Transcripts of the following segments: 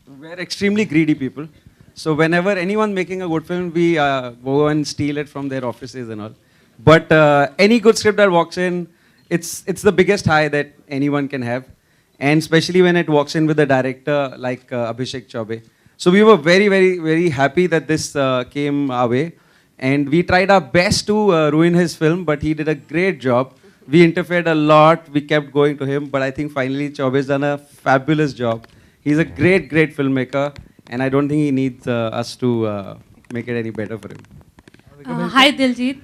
We're extremely greedy people. So whenever anyone making a good film, we go and steal it from their offices and all. But any good script that walks in, it's the biggest high that anyone can have. And especially when it walks in with a director like Abhishek Chaubey. So we were very, very, very happy that this came our way. And we tried our best to ruin his film, but he did a great job. We interfered a lot. We kept going to him, but I think finally Chaubey's done a fabulous job. He's a great, great filmmaker, and I don't think he needs us to make it any better for him. Hi Diljit,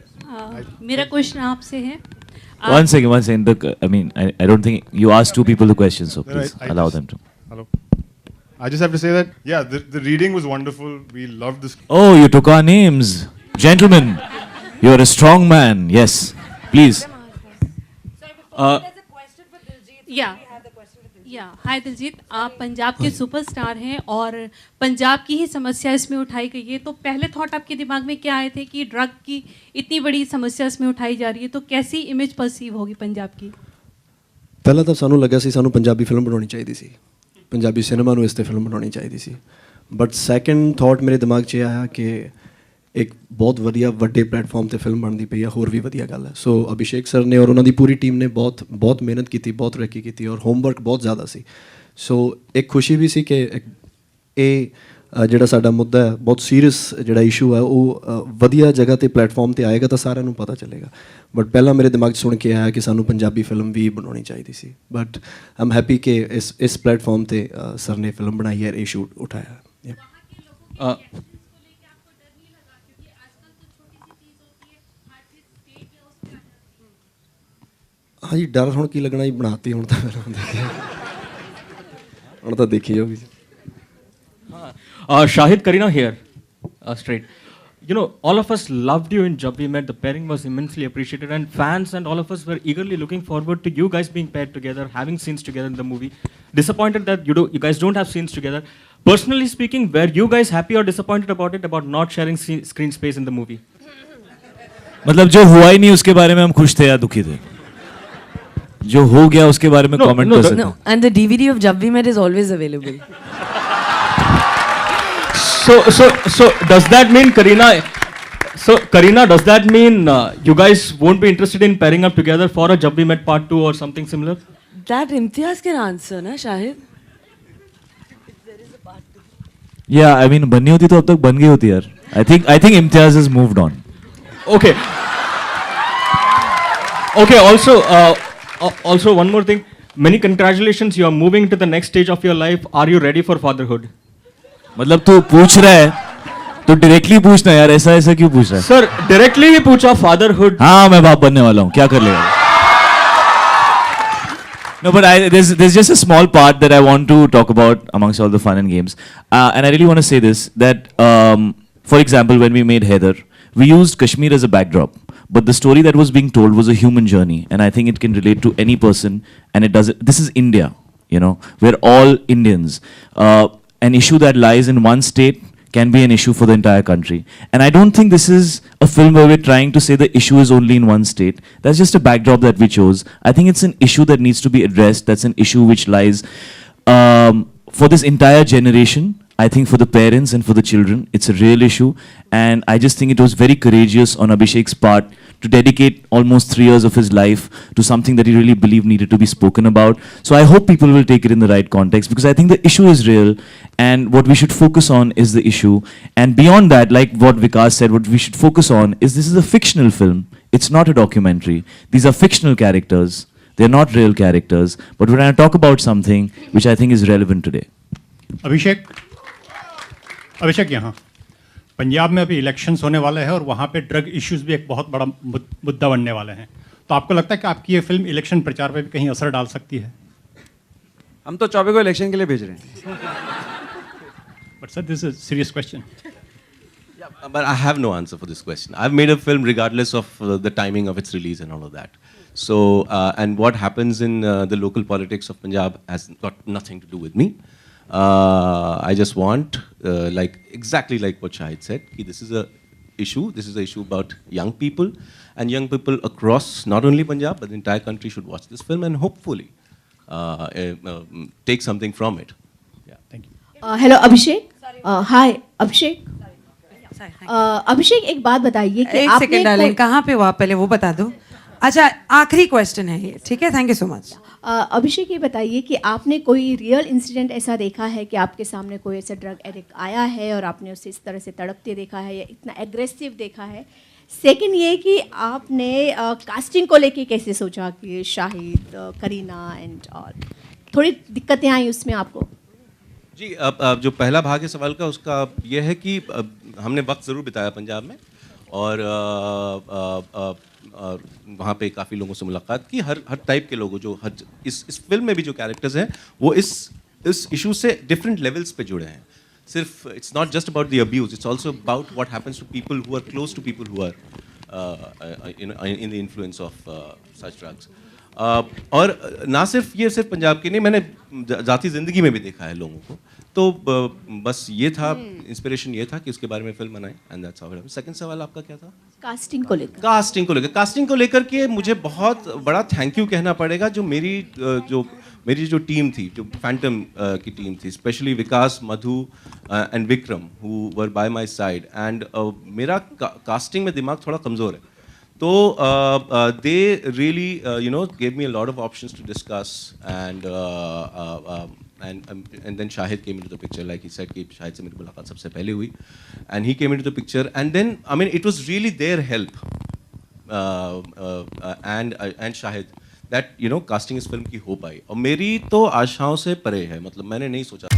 मेरा question आपसे है. One second. Look, I mean, I don't think you asked two people the question, so please allow them to. Hello. I just have to say that, yeah, the reading was wonderful. We loved this. Oh, you took our names. Gentlemen, you're a strong man. Yes, please. हाय दिलजीत, आप पंजाब के superstar हैं और पंजाब की ही समस्या इसमें उठाई गई है. तो पहले थॉट आपके दिमाग में क्या आए थे कि ड्रग की इतनी बड़ी समस्या इसमें उठाई जा रही है, तो कैसी इमेज परसीव होगी पंजाब की? ਪਹਿਲਾਂ ਤਾਂ ਸਾਨੂੰ ਲੱਗਿਆ ਸੀ ਸਾਨੂੰ ਪੰਜਾਬੀ ਫਿਲਮ ਬਣਾਉਣੀ ਚਾਹੀਦੀ ਸੀ, ਪੰਜਾਬੀ ਸਿਨੇਮਾ ਨੂੰ ਇਸ 'ਤੇ ਫਿਲਮ ਬਣਾਉਣੀ ਚਾਹੀਦੀ ਸੀ. ਬਟ ਸੈਕਿੰਡ ਥਾਟ ਮੇਰੇ ਦਿਮਾਗ 'ਚ ਇਹ ਆਇਆ ਕਿ ਇੱਕ ਬਹੁਤ ਵਧੀਆ ਵੱਡੇ ਪਲੇਟਫਾਰਮ 'ਤੇ ਫਿਲਮ ਬਣਦੀ ਪਈ ਆ, ਹੋਰ ਵੀ ਵਧੀਆ ਗੱਲ ਹੈ. ਸੋ ਅਭਿਸ਼ੇਕ ਸਰ ਨੇ ਔਰ ਉਹਨਾਂ ਦੀ ਪੂਰੀ ਟੀਮ ਨੇ ਬਹੁਤ ਮਿਹਨਤ ਕੀਤੀ, ਬਹੁਤ ਤਰੱਕੀ ਕੀਤੀ ਔਰ ਹੋਮਵਰਕ ਬਹੁਤ ਜ਼ਿਆਦਾ ਸੀ. ਸੋ ਇੱਕ ਖੁਸ਼ੀ ਵੀ ਸੀ ਕਿ ਇਹ ਜਿਹੜਾ ਸਾਡਾ ਮੁੱਦਾ ਹੈ, ਬਹੁਤ ਸੀਰੀਅਸ ਜਿਹੜਾ ਇਸ਼ੂ ਹੈ, ਉਹ ਵਧੀਆ ਜਗ੍ਹਾ 'ਤੇ ਪਲੇਟਫਾਰਮ 'ਤੇ ਆਏਗਾ ਤਾਂ ਸਾਰਿਆਂ ਨੂੰ ਪਤਾ ਚੱਲੇਗਾ. ਬਟ ਪਹਿਲਾਂ ਮੇਰੇ ਦਿਮਾਗ 'ਚ ਸੁਣ ਕੇ ਆਇਆ ਕਿ ਸਾਨੂੰ ਪੰਜਾਬੀ ਫਿਲਮ ਵੀ ਬਣਾਉਣੀ ਚਾਹੀਦੀ ਸੀ. ਬਟ ਆਈ ਐਮ ਹੈਪੀ ਕਿ ਇਸ ਪਲੇਟਫਾਰਮ 'ਤੇ ਸਰ ਨੇ ਫਿਲਮ ਬਣਾਈ ਹੈ, ਇਸ਼ੂ ਉਠਾਇਆ. ਹਾਂਜੀ, ਡਰ ਹੁਣ ਕੀ ਲੱਗਣਾ ਜੀ, ਬਣਾਤੀ ਹੁਣ ਤਾਂ ਫਿਰ ਹੁਣ ਤਾਂ ਦੇਖੀ ਜਾਊਗੀ. Shahid, Kareena here, straight. You know, all of us loved you in Jab We Met. The pairing was immensely appreciated, and fans and all of us were eagerly looking forward to you guys being paired together, having scenes together in the movie. Disappointed that you guys don't have scenes together. Personally speaking, were you guys happy or disappointed about it, about not sharing screen space in the movie? मतलब जो हुआ ही नहीं उसके बारे में हम खुश थे या दुखी थे? जो हो गया उसके बारे में कमेंट कर सकते हैं. No, and the DVD of Jab We Met is always available. So does that mean Kareena? So Kareena, does that mean you guys won't be interested in pairing up together for a Jab We Met Part 2 or something similar? That Imtiaz can answer, na Shahid? Yeah, I mean बननी होती तो अब तक बन गई होती यार. I think Imtiaz has moved on. Okay. Okay. Also one more thing. Many congratulations. You are moving to the next stage of your life. Are you ready for fatherhood? मतलब तू पूछ रहा है तो डायरेक्टली पूछना यार, ऐसा क्यों पूछ रहा है? सर डायरेक्टली ही पूछा fatherhood. हाँ, मैं बाप बनने वाला हूँ, क्या कर लेगा? No, but there's just a small part that I want to talk about amongst all the fun and games, and I really want to say this, that for example, when we made Heather, we used Kashmir as a backdrop, but the story that was being told was a human journey, and I think it can relate to any person, and it does. This is India, you know, we're all Indians. An issue that lies in one state can be an issue for the entire country. And I don't think this is a film where we're trying to say the issue is only in one state. That's just a backdrop that we chose. I think it's an issue that needs to be addressed. That's an issue which lies for this entire generation. I think for the parents and for the children, it's a real issue. And I just think it was very courageous on Abhishek's part to dedicate almost 3 years of his life to something that he really believed needed to be spoken about. So I hope people will take it in the right context, because I think the issue is real, and what we should focus on is the issue. And beyond that, like what Vikas said, what we should focus on is this is a fictional film. It's not a documentary. These are fictional characters. They're not real characters. But we're going to talk about something which I think is relevant today. अभिषेक, यहाँ पंजाब में अभी elections होने वाले हैं और वहाँ पे drug issues भी एक बहुत बड़ा मुद्दा बनने वाले हैं. तो आपको लगता है कि आपकी ये फिल्म इलेक्शन प्रचार पे भी कहीं असर डाल सकती है? हम तो चौबे को इलेक्शन के लिए भेज रहे हैं. But sir, this is serious question. But I have no answer for this question. I've made a film regardless of the timing of its release and all of that. So, and what happens in the local politics of Punjab has got nothing to do with me. I just want, exactly like what Shahid said, this is a issue. This is an issue about young people, and young people across not only Punjab but the entire country should watch this film and hopefully take something from it. Yeah, thank you. Hello Abhishek, hi Abhishek. Abhishek एक बात बताइए कि एक आपने second darling, कहाँ पे हो आप, पहले वो बता दो। अच्छा, आखिरी क्वेश्चन है ये, ठीक है, थैंक यू सो मच। अभिषेक ये बताइए कि आपने कोई रियल इंसिडेंट ऐसा देखा है कि आपके सामने कोई ऐसा ड्रग एडिक्ट आया है और आपने उसे इस तरह से तड़पते देखा है या इतना एग्रेसिव देखा है? सेकंड ये कि आपने कास्टिंग को लेके कैसे सोचा कि शाहिद, करीना एंड ऑल, थोड़ी दिक्कतें आई उसमें आपको? जी, अब जो पहला भाग है सवाल का, उसका ये है कि हमने वक्त ज़रूर बिताया पंजाब में और वहाँ पे काफ़ी लोगों से मुलाकात की, हर टाइप के लोगों, जो हर इस फिल्म में भी जो कैरेक्टर्स हैं वो इस इशू से डिफरेंट लेवल्स पे जुड़े हैं। सिर्फ it's not just about the abuse, it's also about what happens to people who are close to people who are in the influence of such drugs. और ना सिर्फ पंजाब की नहीं, मैंने ज़ाती ज़िंदगी में भी देखा है लोगों को। तो बस ये था, इंस्पिरेशन ये था कि उसके बारे में फिल्म बनाई, and that's how it happened. Second सवाल आपका क्या था? कास्टिंग को लेकर। कास्टिंग को लेकर के मुझे बहुत बड़ा थैंक यू कहना पड़ेगा। जो मेरी जो टीम थी, जो फैंटम की टीम थी, specially Vikas, Madhu and Vikram, who were by my side, and मेरा कास्टिंग में दिमाग थोड़ा कमज़ोर है, तो they really gave me a lot of options to discuss, and then Shahid came into the picture, like he said कि शाहिद से मेरी मुलाकात सबसे पहले हुई, and he came into the picture, and then I mean it was really their help and Shahid that casting इस film की हो पाई, और मेरी तो आशाओं से परे है, मतलब मैंने नहीं सोचा।